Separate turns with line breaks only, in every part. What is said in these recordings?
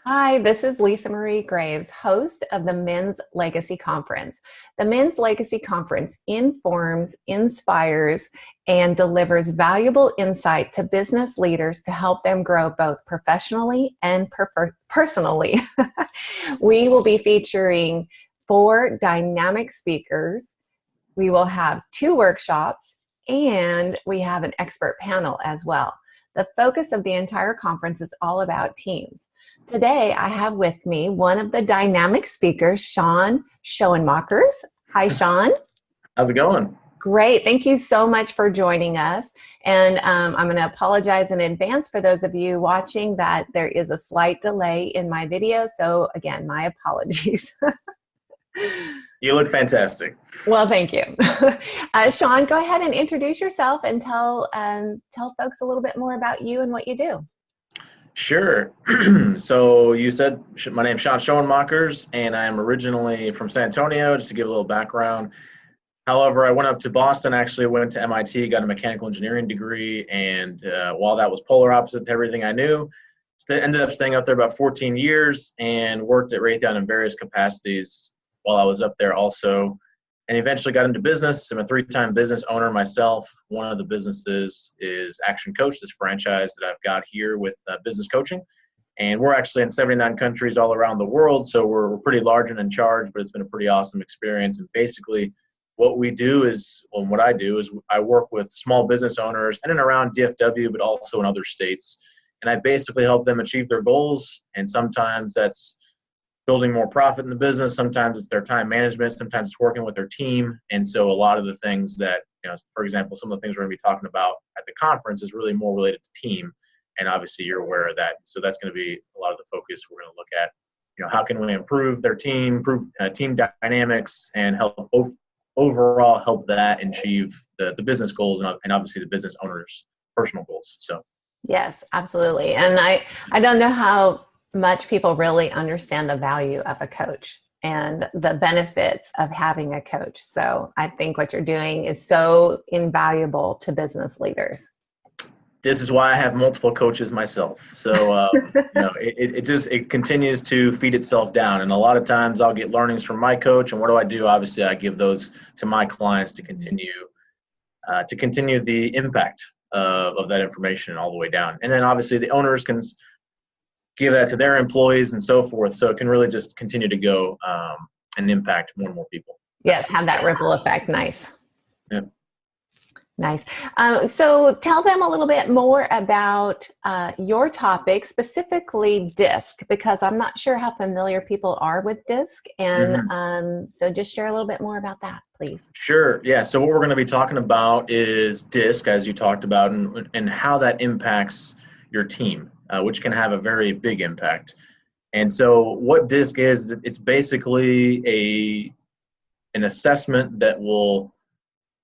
Hi, this is Lisa Marie Graves, host of the Men's Legacy Conference. The Men's Legacy Conference informs, inspires, and delivers valuable insight to business leaders to help them grow both professionally and personally. We will be featuring 4 dynamic speakers. We will have 2 workshops, and we have an expert panel as well. The focus of the entire conference is all about teams. Today, I have with me one of the dynamic speakers, Schoenmakers. Hi, Sean.
How's it going?
Great. Thank you so much for joining us. And I'm going to apologize in advance for those of you watching that there is a slight delay in my video. So again, my apologies.
You look fantastic.
Well, thank you. Sean, go ahead and introduce yourself and tell folks a little bit more about you and what you do.
Sure. So you said my name's Sean Schoenmakers, and I'm originally from San Antonio, just to give a little background. However, I went up to Boston, actually went to MIT, got a mechanical engineering degree, and while that was polar opposite to everything I knew, ended up staying up there about 14 years and worked at Raytheon in various capacities while I was up there also, and eventually got into business. I'm a 3-time business owner myself. One of the businesses is Action Coach, this franchise that I've got here with business coaching. And we're actually in 79 countries all around the world, so we're pretty large and in charge, but it's been a pretty awesome experience. And basically what we do is, well, what I do is I work with small business owners in and around DFW, but also in other states. And I basically help them achieve their goals. And sometimes that's building more profit in the business. Sometimes it's their time management. Sometimes it's working with their team. And so a lot of the things that, for example, some of the things we're going to be talking about at the conference is really more related to team. And obviously you're aware of that. So that's going to be a lot of the focus we're going to look at. How can we improve their team, improve team dynamics, and help overall help that achieve the business goals and obviously the business owner's personal goals. So
yes, absolutely. And I don't know how much people really understand the value of a coach and the benefits of having a coach. So I think what you're doing is so invaluable to business leaders.
This is why I have multiple coaches myself. So, it continues to feed itself down. And a lot of times I'll get learnings from my coach. And what do? Obviously, I give those to my clients to continue the impact of that information all the way down. And then obviously the owners can give that to their employees and so forth. So it can really just continue to go and impact more and more people.
Yes, have that ripple effect. Nice.
Yep.
Nice. So tell them a little bit more about your topic, specifically DISC, because I'm not sure how familiar people are with DISC. And so just share a little bit more about that, please.
Sure. Yeah. So what we're going to be talking about is DISC, as you talked about, and how that impacts your team, which can have a very big impact. And so what DISC is, it's basically an assessment that will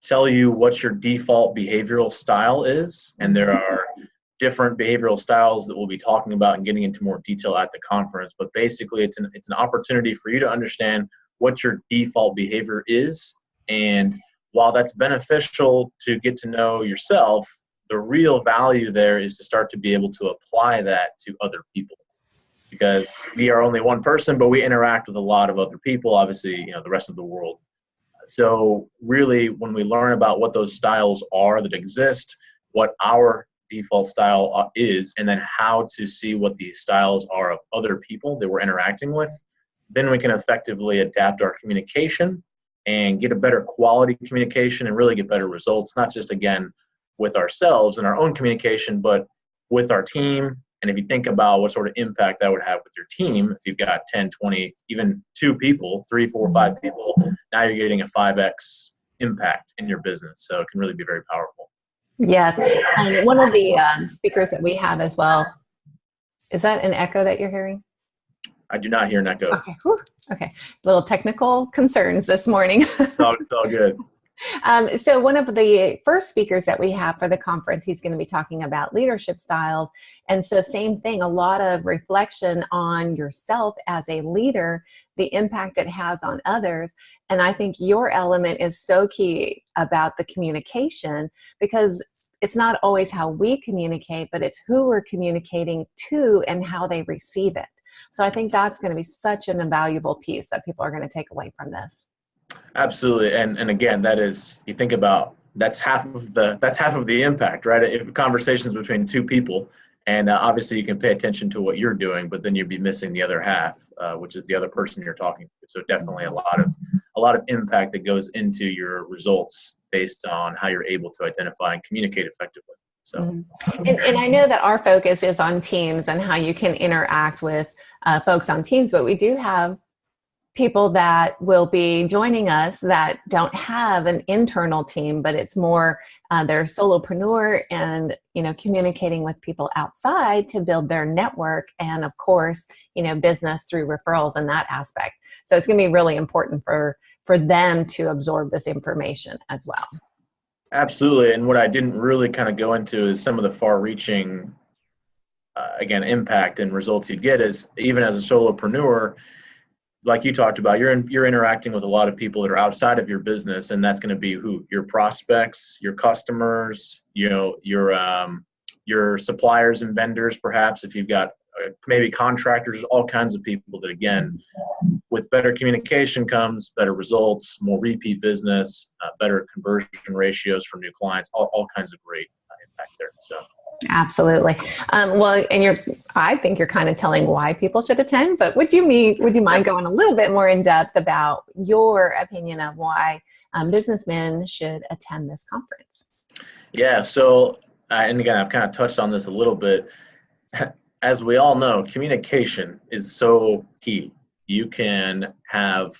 tell you what your default behavioral style is. And there are different behavioral styles that we'll be talking about and getting into more detail at the conference. But basically, it's an opportunity for you to understand what your default behavior is. And while that's beneficial to get to know yourself, the real value there is to start to be able to apply that to other people, because we are only one person, but we interact with a lot of other people, obviously, the rest of the world. So really, when we learn about what those styles are that exist, what our default style is, and then how to see what the styles are of other people that we're interacting with, then we can effectively adapt our communication and get a better quality communication and really get better results, not just, again, with ourselves and our own communication, but with our team. And if you think about what sort of impact that would have with your team, if you've got 10, 20, even 2 people, 3, 4, 5 people, now you're getting a 5x impact in your business. So it can really be very powerful.
Yes. And one of the speakers that we have as well, is that an echo that you're hearing?
I do not hear an echo.
Okay. Whew. Okay. Little technical concerns this morning.
It's all good.
So one of the first speakers that we have for the conference, he's going to be talking about leadership styles. And so same thing, a lot of reflection on yourself as a leader, the impact it has on others. And I think your element is so key about the communication, because it's not always how we communicate, but it's who we're communicating to and how they receive it. So I think that's going to be such an invaluable piece that people are going to take away from this.
Absolutely. And again, that is, you think about, that's half of the impact, right? If conversations between two people, and obviously you can pay attention to what you're doing, but then you'd be missing the other half, which is the other person you're talking to. So definitely a lot of impact that goes into your results based on how you're able to identify and communicate effectively. So,
and I know that our focus is on teams and how you can interact with folks on teams, but we do have people that will be joining us that don't have an internal team, but it's more they're solopreneur and, communicating with people outside to build their network and, of course, business through referrals and that aspect. So it's going to be really important for them to absorb this information as well.
Absolutely. And what I didn't really kind of go into is some of the far-reaching, again, impact and results you'd get is, even as a solopreneur, like you talked about, you're interacting with a lot of people that are outside of your business, and that's going to be your prospects, your customers, your suppliers and vendors, perhaps if you've got maybe contractors, all kinds of people that, again, with better communication comes better results, more repeat business, better conversion ratios from new clients, all kinds of great impact there. So.
Absolutely. Well, and I think you're kind of telling why people should attend, but would you mind going a little bit more in depth about your opinion of why businessmen should attend this conference?
Yeah. So, and again, I've kind of touched on this a little bit. As we all know, communication is so key. You can have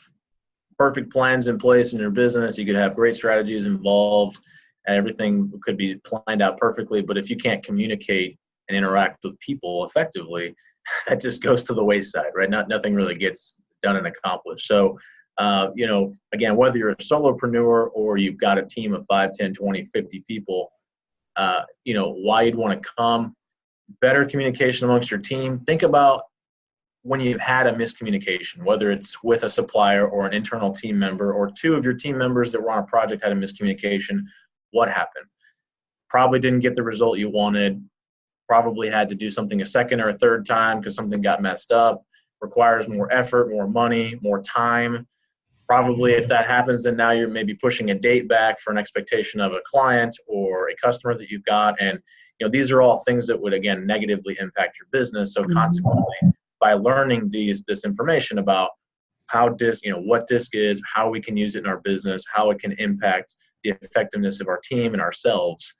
perfect plans in place in your business. You could have great strategies involved. Everything could be planned out perfectly, but if you can't communicate and interact with people effectively, that just goes to the wayside, right? Nothing really gets done and accomplished. So, again, whether you're a solopreneur or you've got a team of 5, 10, 20, 50 people, why you'd want to come, better communication amongst your team. Think about when you've had a miscommunication, whether it's with a supplier or an internal team member, or two of your team members that were on a project had a miscommunication. What happened? Probably didn't get the result you wanted, probably had to do something a second or a third time because something got messed up, requires more effort, more money, more time. Probably if that happens, then now you're maybe pushing a date back for an expectation of a client or a customer that you've got. And, these are all things that would, again, negatively impact your business. So consequently, by learning this information about how DISC, what DISC is, how we can use it in our business, how it can impact the effectiveness of our team and ourselves.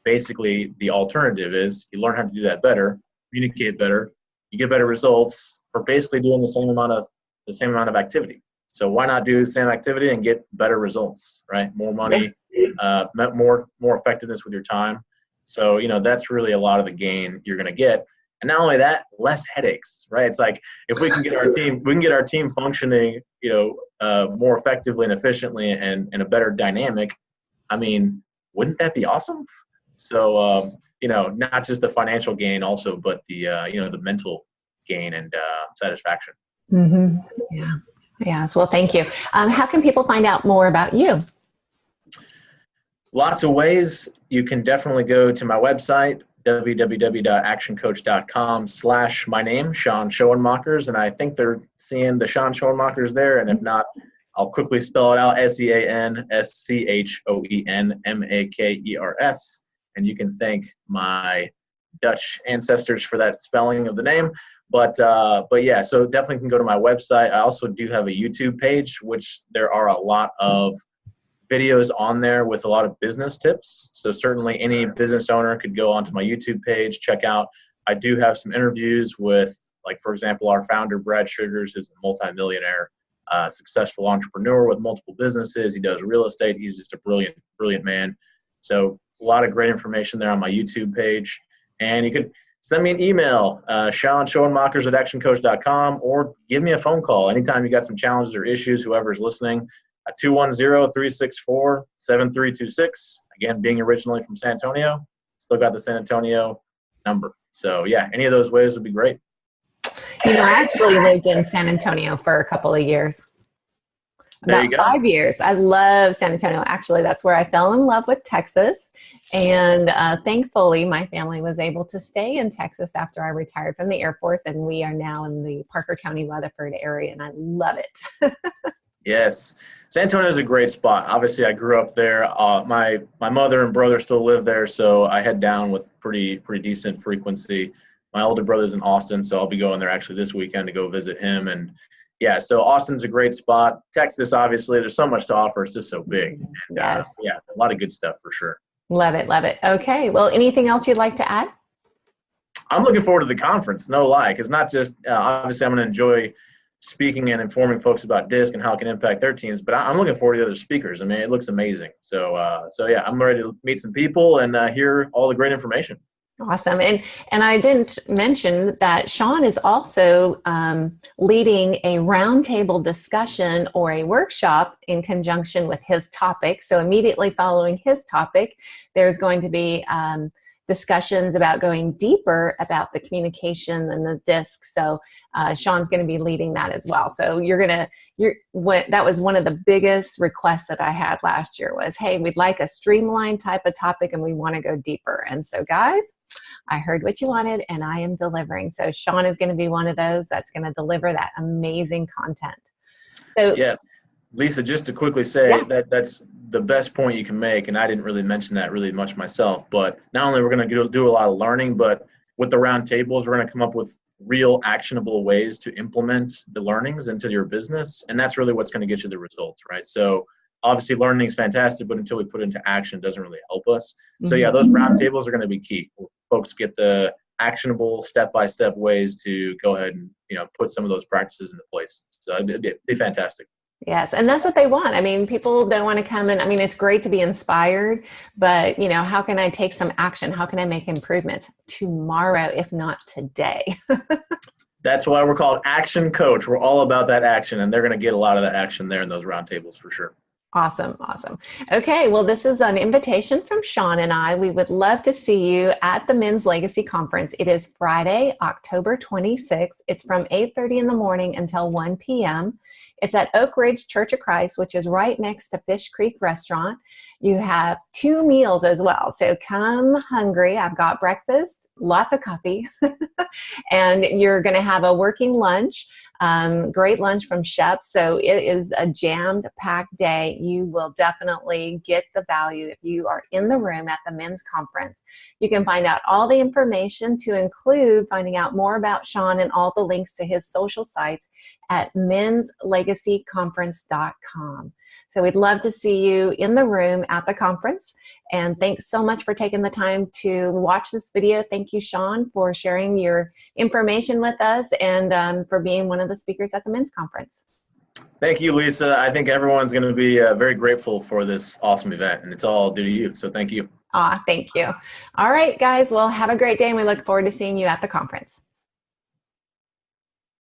Basically, the alternative is you learn how to do that better, communicate better, you get better results for basically doing the same amount of activity. So why not do the same activity and get better results, right? More money, more effectiveness with your time. So, that's really a lot of the gain you're going to get. And not only that, less headaches, right? It's like if we can get our team functioning, more effectively and efficiently and in a better dynamic, I mean, wouldn't that be awesome? So, not just the financial gain also, but the, the mental gain and satisfaction.
Mm-hmm. Yeah. Yes. Well, thank you. How can people find out more about you?
Lots of ways. You can definitely go to my website, www.actioncoach.com/my name, Sean Schoenmakers. And I think they're seeing the Sean Schoenmakers there. And if not, I'll quickly spell it out, SeanSchoenmakers. And you can thank my Dutch ancestors for that spelling of the name. But yeah, so definitely can go to my website. I also do have a YouTube page, which there are a lot of videos on there with a lot of business tips. So certainly any business owner could go onto my YouTube page, check out. I do have some interviews with, like, for example, our founder, Brad Sugars, who's a multimillionaire, successful entrepreneur with multiple businesses. He does real estate. He's just a brilliant, brilliant man. So a lot of great information there on my YouTube page. And you could send me an email, SeanSchoenmakers@actioncoach.com, or give me a phone call anytime you got some challenges or issues, whoever's listening. 210-364-7326. Again, being originally from San Antonio, still got the San Antonio number. So yeah, any of those ways would be great.
I actually lived in San Antonio for a couple of years. About 5 years. I love San Antonio. Actually, that's where I fell in love with Texas. And thankfully, my family was able to stay in Texas after I retired from the Air Force, and we are now in the Parker County, Weatherford area, and I love it.
Yes. San Antonio is a great spot. Obviously, I grew up there. My mother and brother still live there, so I head down with pretty decent frequency. My older brother's in Austin, so I'll be going there actually this weekend to go visit him. And yeah, so Austin's a great spot. Texas, obviously, there's so much to offer. It's just so big. And
Yes.
yeah, a lot of good stuff for sure.
Love it. Love it. Okay. Well, anything else you'd like to add?
I'm looking forward to the conference, no lie, because not just obviously I'm going to enjoy speaking and informing folks about DISC and how it can impact their teams, but I'm looking forward to the other speakers. I mean, it looks amazing. So yeah, I'm ready to meet some people and hear all the great information.
Awesome. And I didn't mention that Sean is also leading a roundtable discussion or a workshop in conjunction with his topic. So immediately following his topic, there's going to be discussions about going deeper about the communication and the DISC. So Sean's going to be leading that as well. So that was one of the biggest requests that I had last year was, hey, we'd like a streamlined type of topic and we want to go deeper. And so guys, I heard what you wanted and I am delivering. So Sean is going to be one of those that's going to deliver that amazing content. So
yeah, Lisa, just to quickly say that's the best point you can make, and I didn't really mention that really much myself, but not only we're going to do a lot of learning, but with the round tables, we're going to come up with real actionable ways to implement the learnings into your business, and that's really what's going to get you the results, right? So obviously learning is fantastic, but until we put it into action, it doesn't really help us. So yeah, those round tables are going to be key. Folks get the actionable step-by-step ways to go ahead and put some of those practices into place. So it'd be fantastic.
Yes, and that's what they want. I mean, people don't want to come in. I mean, it's great to be inspired, but how can I take some action? How can I make improvements tomorrow, if not today?
That's why we're called Action Coach. We're all about that action, and they're going to get a lot of that action there in those roundtables for sure.
Awesome. Awesome. Okay. Well, this is an invitation from Sean and I. We would love to see you at the Men's Legacy Conference. It is Friday, October 26th. It's from 8:30 in the morning until 1 p.m. It's at Oak Ridge Church of Christ, which is right next to Fish Creek Restaurant. You have 2 meals as well. So come hungry. I've got breakfast, lots of coffee, and you're going to have a working lunch. Great lunch from chefs. So it is a jammed packed day. You will definitely get the value if you are in the room at the men's conference. You can find out all the information to include finding out more about Sean and all the links to his social sites at menslegacyconference.com. So we'd love to see you in the room at the conference. And thanks so much for taking the time to watch this video. Thank you, Sean, for sharing your information with us and for being one of the speakers at the men's conference.
Thank you, Lisa. I think everyone's going to be very grateful for this awesome event, and it's all due to you. So thank you.
Thank you. All right, guys. Well, have a great day, and we look forward to seeing you at the conference.